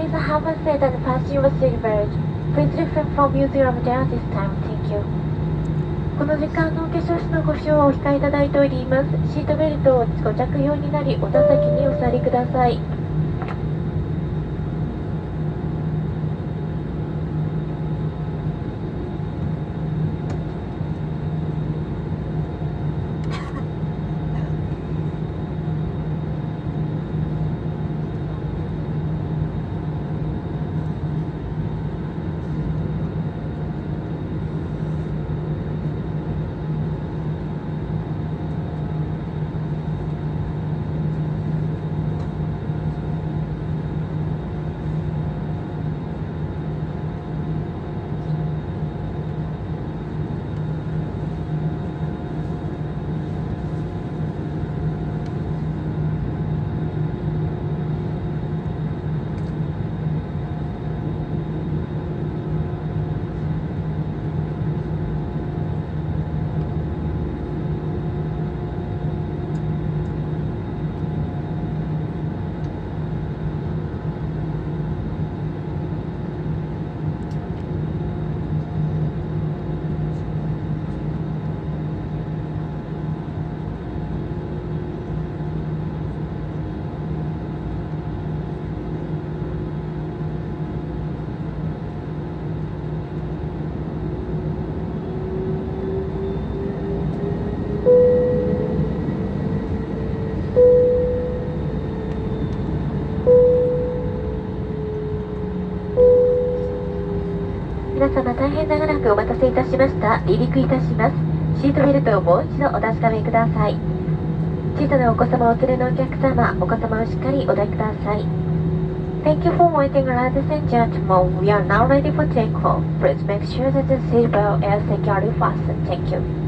Please have a seat and fasten your seatbelt. Please refrain from using your chair this time. Thank you. この時間のお化粧室のご使用をお控えいただいております。シートベルトをご着用になり、お座席にお座りください。皆様大変長らくお待たせいたしました。離陸いたします。シートベルトをもう一度お確かめください。小さなお子様をお連れのお客様、お子様をしっかりお抱きください。Thank you for waiting, ladies and gentlemen. We are now ready for takeoff. Please make sure that the seatbelt is securely fastened. Thank you.